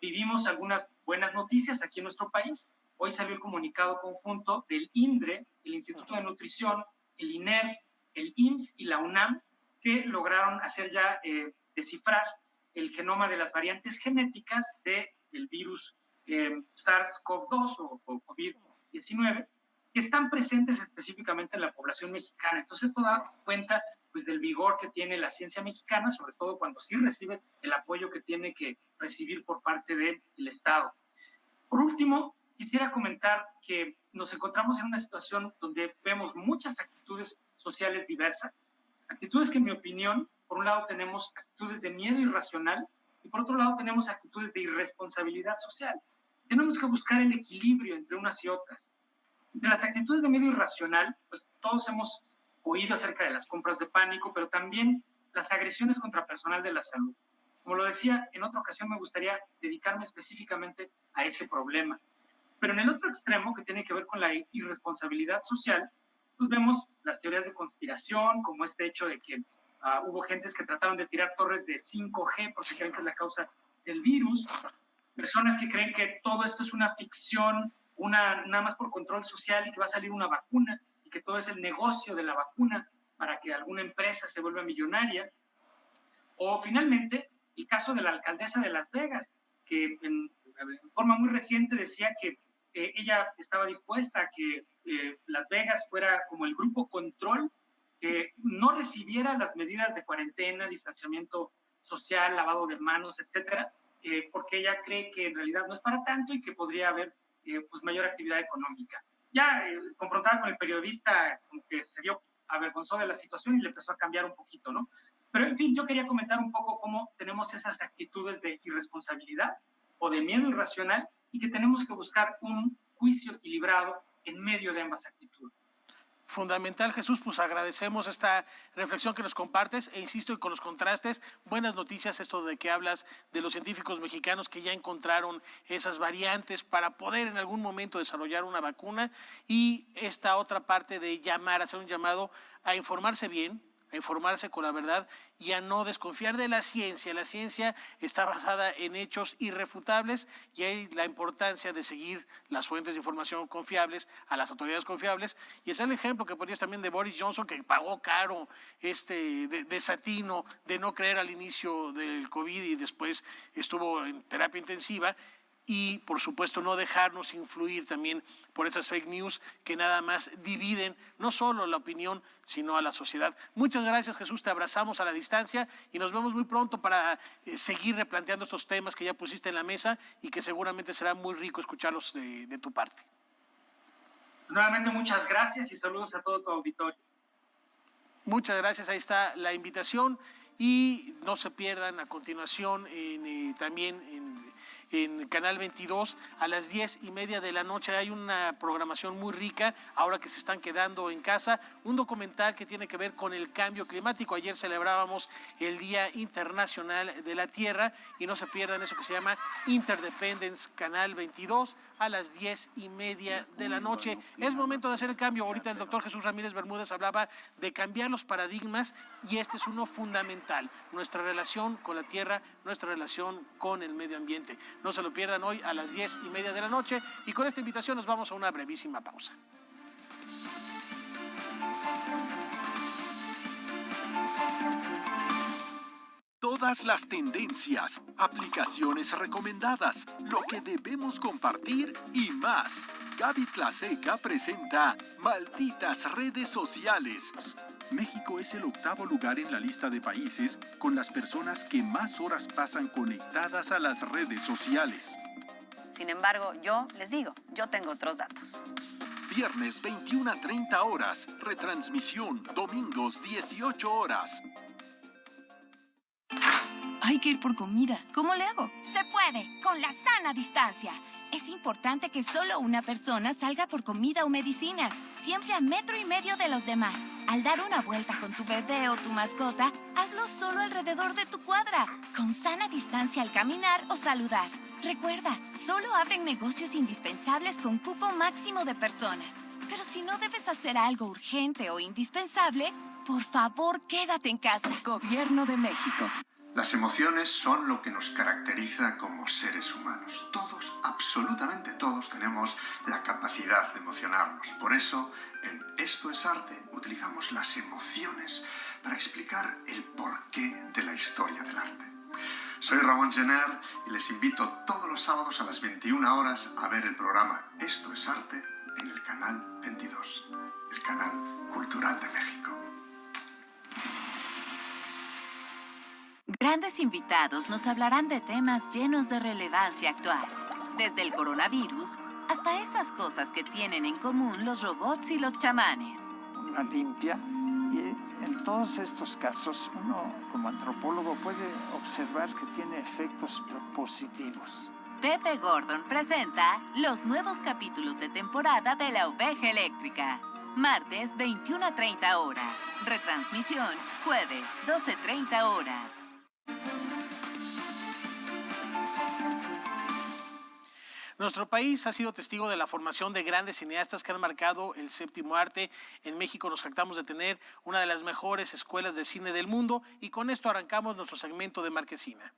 Speaker 7: vivimos algunas buenas noticias aquí en nuestro país. Hoy salió el comunicado conjunto del INDRE, el Instituto de Nutrición, el INER, el IMSS y la UNAM, que lograron hacer ya descifrar el genoma de las variantes genéticas del virus SARS-CoV-2 o COVID-19, que están presentes específicamente en la población mexicana. Entonces, esto da cuenta pues, del vigor que tiene la ciencia mexicana, sobre todo cuando sí recibe el apoyo que tiene que recibir por parte del Estado. Por último, quisiera comentar que nos encontramos en una situación donde vemos muchas actitudes sociales diversas, actitudes que en mi opinión, por un lado tenemos actitudes de miedo irracional y por otro lado tenemos actitudes de irresponsabilidad social. Tenemos que buscar el equilibrio entre unas y otras. De las actitudes de miedo irracional, pues todos hemos oído acerca de las compras de pánico, pero también las agresiones contra personal de la salud. Como lo decía, en otra ocasión me gustaría dedicarme específicamente a ese problema. Pero en el otro extremo, que tiene que ver con la irresponsabilidad social, pues vemos las teorías de conspiración, como este hecho de que hubo gentes que trataron de tirar torres de 5G porque creen que es la causa del virus, personas que creen que todo esto es una ficción, nada más por control social y que va a salir una vacuna y que todo es el negocio de la vacuna para que alguna empresa se vuelva millonaria. O finalmente, el caso de la alcaldesa de Las Vegas, que en forma muy reciente decía que ella estaba dispuesta a que Las Vegas fuera como el grupo control, que no recibiera las medidas de cuarentena, distanciamiento social, lavado de manos, etcétera, porque ella cree que en realidad no es para tanto y que podría haber pues mayor actividad económica. Ya confrontada con el periodista, como que se avergonzó de la situación y le empezó a cambiar un poquito, ¿no? Pero en fin, yo quería comentar un poco cómo tenemos esas actitudes de irresponsabilidad o de miedo irracional y que tenemos que buscar un juicio equilibrado en medio de ambas actitudes.
Speaker 1: Fundamental, Jesús, pues agradecemos esta reflexión que nos compartes e insisto, y con los contrastes, buenas noticias esto de que hablas de los científicos mexicanos que ya encontraron esas variantes para poder en algún momento desarrollar una vacuna, y esta otra parte de hacer un llamado a informarse bien, a informarse con la verdad y a no desconfiar de la ciencia. La ciencia está basada en hechos irrefutables y hay la importancia de seguir las fuentes de información confiables, a las autoridades confiables. Y es el ejemplo que ponías también de Boris Johnson, que pagó caro desatino de no creer al inicio del COVID y después estuvo en terapia intensiva. Y, por supuesto, no dejarnos influir también por esas fake news que nada más dividen no solo la opinión, sino a la sociedad. Muchas gracias, Jesús, te abrazamos a la distancia y nos vemos muy pronto para seguir replanteando estos temas que ya pusiste en la mesa y que seguramente será muy rico escucharlos de tu parte.
Speaker 7: Nuevamente, muchas gracias y saludos a todo tu auditorio.
Speaker 1: Muchas gracias, ahí está la invitación y no se pierdan a continuación también en Canal 22 a las 10:30 de la noche. Hay una programación muy rica, ahora que se están quedando en casa, un documental que tiene que ver con el cambio climático. Ayer celebrábamos el Día Internacional de la Tierra y no se pierdan eso que se llama Interdependence, Canal 22 a las 10:30 de la noche. Es momento de hacer el cambio. Ahorita el doctor Jesús Ramírez Bermúdez hablaba de cambiar los paradigmas y este es uno fundamental, nuestra relación con la tierra, nuestra relación con el medio ambiente. No se lo pierdan hoy a las 10:30 de la noche y con esta invitación nos vamos a una brevísima pausa.
Speaker 11: Todas las tendencias, aplicaciones recomendadas, lo que debemos compartir y más. Gaby Tlaseca presenta Malditas Redes Sociales.
Speaker 9: México es el 8º lugar en la lista de países con las personas que más horas pasan conectadas a las redes sociales.
Speaker 17: Sin embargo, yo les digo, yo tengo otros datos.
Speaker 11: Viernes 21 a 30 horas, retransmisión, domingos 18 horas.
Speaker 15: Hay que ir por comida. ¿Cómo le hago?
Speaker 8: Se puede, con la sana distancia. Es importante que solo una persona salga por comida o medicinas, siempre a 1,5 metros de los demás. Al dar una vuelta con tu bebé o tu mascota, hazlo solo alrededor de tu cuadra, con sana distancia al caminar o saludar. Recuerda, solo abren negocios indispensables con cupo máximo de personas. Pero si no debes hacer algo urgente o indispensable, por favor, quédate en casa.
Speaker 15: Gobierno de México.
Speaker 10: Las emociones son lo que nos caracteriza como seres humanos. Todos, absolutamente todos, tenemos la capacidad de emocionarnos. Por eso, en Esto es Arte, utilizamos las emociones para explicar el porqué de la historia del arte. Soy Ramón Gener y les invito todos los sábados a las 21 horas a ver el programa Esto es Arte en el Canal 22, el canal cultural de México.
Speaker 8: Grandes invitados nos hablarán de temas llenos de relevancia actual, desde el coronavirus hasta esas cosas que tienen en común los robots y los chamanes.
Speaker 12: La limpia, y en todos estos casos uno como antropólogo puede observar que tiene efectos positivos.
Speaker 8: Pepe Gordon presenta los nuevos capítulos de temporada de La Oveja Eléctrica. Martes 21 a 30 horas. Retransmisión jueves 12:30 horas.
Speaker 1: Nuestro país ha sido testigo de la formación de grandes cineastas que han marcado el séptimo arte. En México nos jactamos de tener una de las mejores escuelas de cine del mundo y con esto arrancamos nuestro segmento de Marquesina.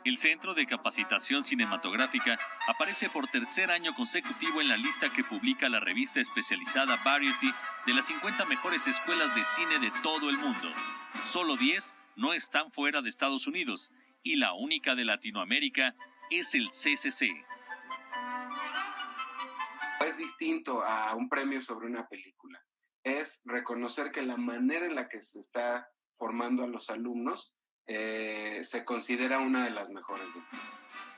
Speaker 13: El Centro de Capacitación Cinematográfica aparece por tercer año consecutivo en la lista que publica la revista especializada Variety de las 50 mejores escuelas de cine de todo el mundo. Solo 10 no están fuera de Estados Unidos y la única de Latinoamérica es el CCC.
Speaker 14: Es distinto a un premio sobre una película. Es reconocer que la manera en la que se está formando a los alumnos se considera una de las mejores del mundo.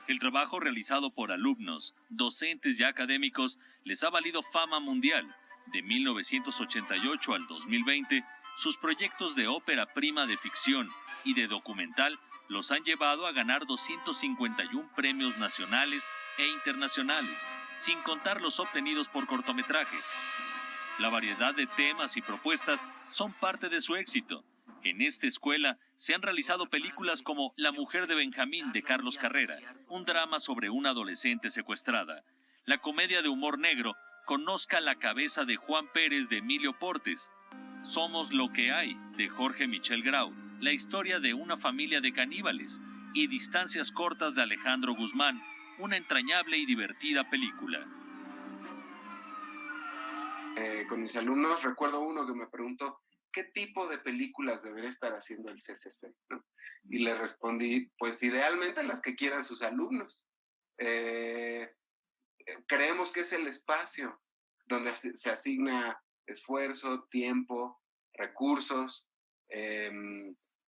Speaker 13: El trabajo realizado por alumnos, docentes y académicos les ha valido fama mundial. De 1988 al 2020, sus proyectos de ópera prima de ficción y de documental los han llevado a ganar 251 premios nacionales e internacionales, sin contar los obtenidos por cortometrajes. La variedad de temas y propuestas son parte de su éxito. En esta escuela se han realizado películas como La mujer de Benjamín de Carlos Carrera, un drama sobre una adolescente secuestrada. La comedia de humor negro Conozca la cabeza de Juan Pérez de Emilio Portes. Somos lo que hay de Jorge Michel Grau, la historia de una familia de caníbales. Y Distancias cortas de Alejandro Guzmán, una entrañable y divertida película.
Speaker 14: Con mis alumnos recuerdo uno que me preguntó ¿qué tipo de películas debería estar haciendo el CCC? ¿No? Y le respondí, pues idealmente las que quieran sus alumnos. Creemos que es el espacio donde se asigna esfuerzo, tiempo, recursos,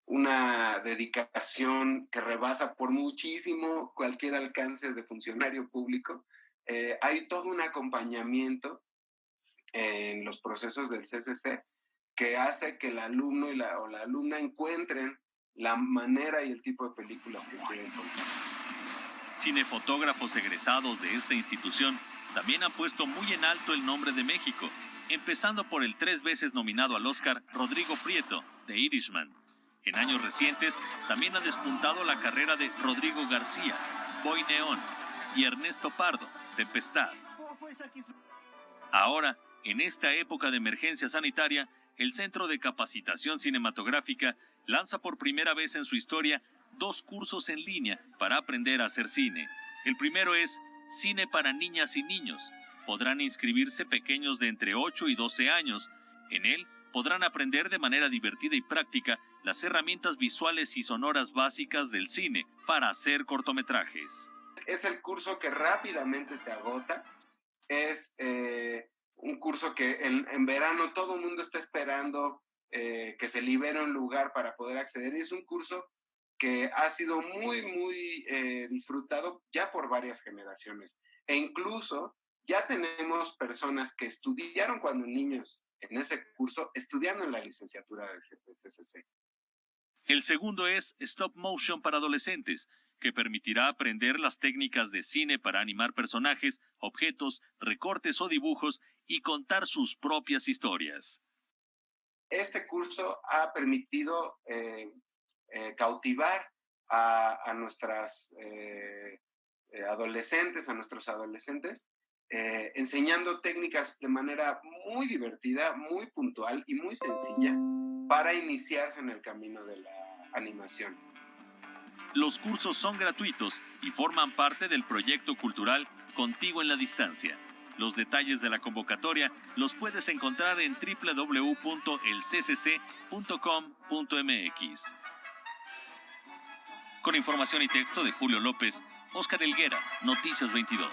Speaker 14: una dedicación que rebasa por muchísimo cualquier alcance de funcionario público. Hay todo un acompañamiento en los procesos del CCC que hace que el alumno o la alumna encuentren la manera y el tipo de películas que quieren contar.
Speaker 13: Cinefotógrafos egresados de esta institución también han puesto muy en alto el nombre de México, empezando por el 3 veces nominado al Oscar Rodrigo Prieto, de Irishman. En años recientes también ha despuntado la carrera de Rodrigo García, Boy Neón, y Ernesto Pardo, Tempestad. Ahora, en esta época de emergencia sanitaria, el Centro de Capacitación Cinematográfica lanza por primera vez en su historia 2 cursos en línea para aprender a hacer cine. El primero es Cine para niñas y niños. Podrán inscribirse pequeños de entre 8 y 12 años. En él podrán aprender de manera divertida y práctica las herramientas visuales y sonoras básicas del cine para hacer cortometrajes.
Speaker 14: Es el curso que rápidamente se agota. Es un curso que en verano todo el mundo está esperando que se libere un lugar para poder acceder. Y es un curso que ha sido muy disfrutado ya por varias generaciones. E incluso ya tenemos personas que estudiaron cuando niños en ese curso, estudiando en la licenciatura de CCC.
Speaker 13: El segundo es Stop Motion para adolescentes, que permitirá aprender las técnicas de cine para animar personajes, objetos, recortes o dibujos y contar sus propias historias.
Speaker 14: Este curso ha permitido cautivar a nuestras adolescentes, a nuestros adolescentes, enseñando técnicas de manera muy divertida, muy puntual y muy sencilla para iniciarse en el camino de la animación.
Speaker 13: Los cursos son gratuitos y forman parte del proyecto cultural Contigo en la Distancia. Los detalles de la convocatoria los puedes encontrar en www.elccc.com.mx. Con información y texto de Julio López, Óscar Helguera, Noticias 22.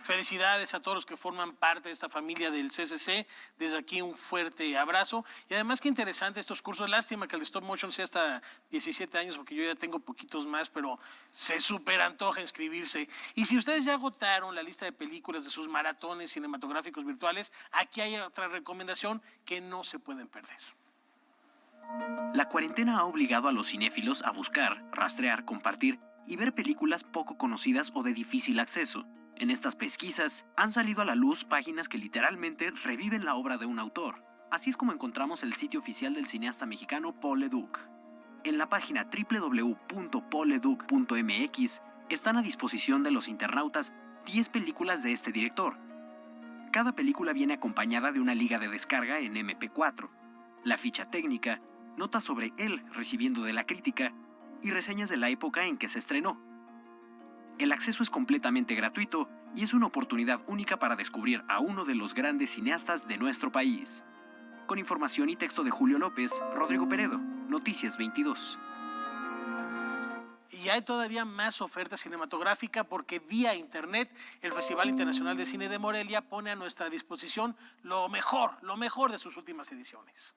Speaker 1: Felicidades a todos los que forman parte de esta familia del CCC. Desde aquí un fuerte abrazo. Y además qué interesante estos cursos. Lástima que el stop motion sea hasta 17 años, porque yo ya tengo poquitos más, pero se súper antoja inscribirse. Y si ustedes ya agotaron la lista de películas de sus maratones cinematográficos virtuales, aquí hay otra recomendación que no se pueden perder.
Speaker 24: La cuarentena ha obligado a los cinéfilos a buscar, rastrear, compartir y ver películas poco conocidas o de difícil acceso. En estas pesquisas han salido a la luz páginas que literalmente reviven la obra de un autor. Así es como encontramos el sitio oficial del cineasta mexicano Paul Leduc. En la página www.paulleduc.mx están a disposición de los internautas 10 películas de este director. Cada película viene acompañada de una liga de descarga en MP4, la ficha técnica, notas sobre él recibiendo de la crítica y reseñas de la época en que se estrenó. El acceso es completamente gratuito y es una oportunidad única para descubrir a uno de los grandes cineastas de nuestro país. Con información y texto de Julio López, Rodrigo Peredo, Noticias 22.
Speaker 1: Y hay todavía más oferta cinematográfica porque vía internet el Festival Internacional de Cine de Morelia pone a nuestra disposición lo mejor de sus últimas ediciones.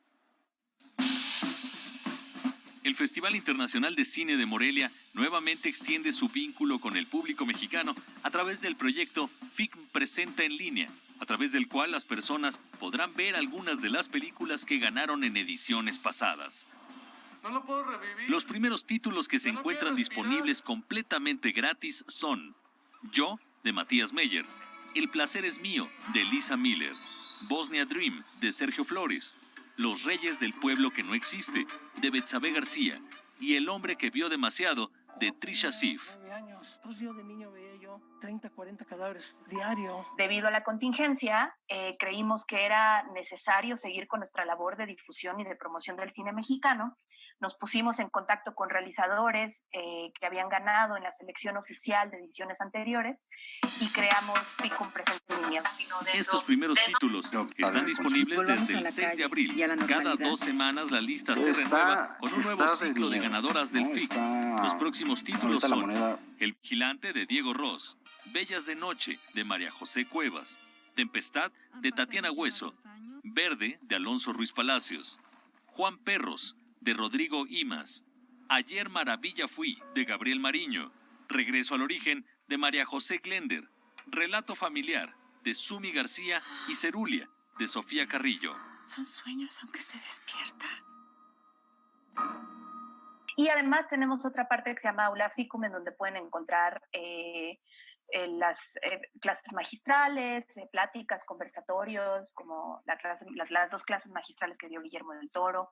Speaker 13: El Festival Internacional de Cine de Morelia nuevamente extiende su vínculo con el público mexicano a través del proyecto FIC Presenta en línea, a través del cual las personas podrán ver algunas de las películas que ganaron en ediciones pasadas.
Speaker 5: No lo puedo revivir.
Speaker 13: Los primeros títulos que se encuentran disponibles completamente gratis son Yo, de Matías Meyer, El placer es mío, de Lisa Miller, Bosnia Dream, de Sergio Flores, Los Reyes del Pueblo que no existe, de Betsabe García, y El hombre que vio demasiado, de Trisha Sif.
Speaker 16: 9 años. Pues yo de niño veía yo 30, 40 cadáveres diario.
Speaker 18: Debido a la contingencia, creímos que era necesario seguir con nuestra labor de difusión y de promoción del cine mexicano. Nos pusimos en contacto con realizadores que habían ganado en la selección oficial de ediciones anteriores y creamos Ficum Presenta en línea.
Speaker 13: Estos primeros títulos están disponibles desde el 6 de abril. Cada 2 semanas la lista se renueva con un nuevo ciclo de ganadoras del FIC. Los próximos títulos son El Vigilante, de Diego Ross, Bellas de Noche, de María José Cuevas, Tempestad, de Tatiana Hueso, Verde, de Alonso Ruiz Palacios, Juan Perros, de Rodrigo Imas, Ayer Maravilla Fui, de Gabriel Mariño, Regreso al Origen, de María José Glender, Relato Familiar, de Sumi García, y Cerulia, de Sofía Carrillo.
Speaker 18: Son sueños aunque esté despierta. Y además tenemos otra parte que se llama Aula Ficum, en donde pueden encontrar las clases magistrales, pláticas, conversatorios, como las 2 clases magistrales que dio Guillermo del Toro,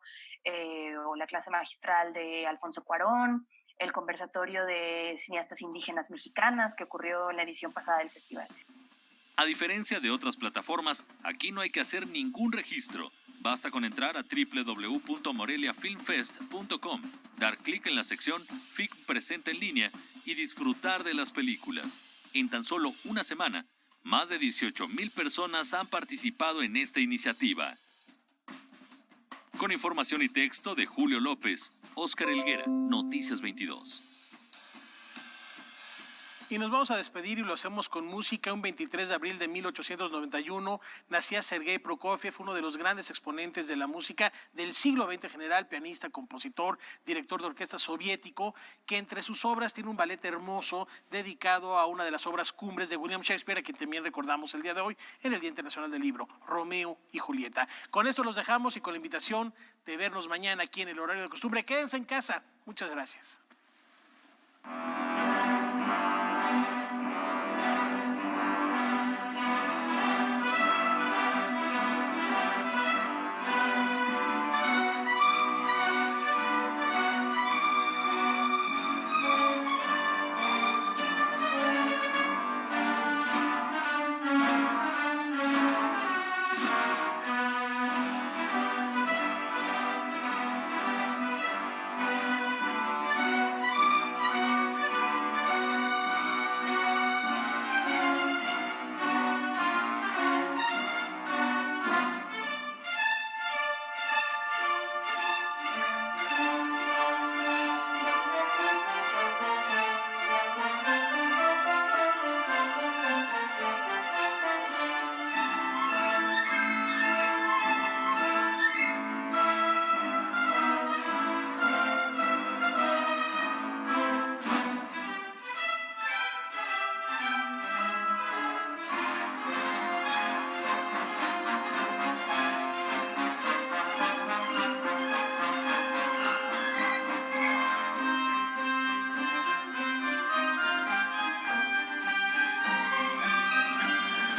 Speaker 18: o la clase magistral de Alfonso Cuarón, el conversatorio de cineastas indígenas mexicanas que ocurrió en la edición pasada del festival.
Speaker 13: A diferencia de otras plataformas, aquí no hay que hacer ningún registro. Basta con entrar a www.moreliafilmfest.com, dar clic en la sección FIC Presenta en línea y disfrutar de las películas. En tan solo una semana, más de 18,000 personas han participado en esta iniciativa. Con información y texto de Julio López, Óscar Helguera, Noticias 22.
Speaker 1: Y nos vamos a despedir y lo hacemos con música. Un 23 de abril de 1891 nacía Sergei Prokofiev, uno de los grandes exponentes de la música del siglo XX general, pianista, compositor, director de orquesta soviético, que entre sus obras tiene un ballet hermoso dedicado a una de las obras cumbres de William Shakespeare, a quien también recordamos el día de hoy en el Día Internacional del Libro, Romeo y Julieta. Con esto los dejamos y con la invitación de vernos mañana aquí en el horario de costumbre. Quédense en casa. Muchas gracias.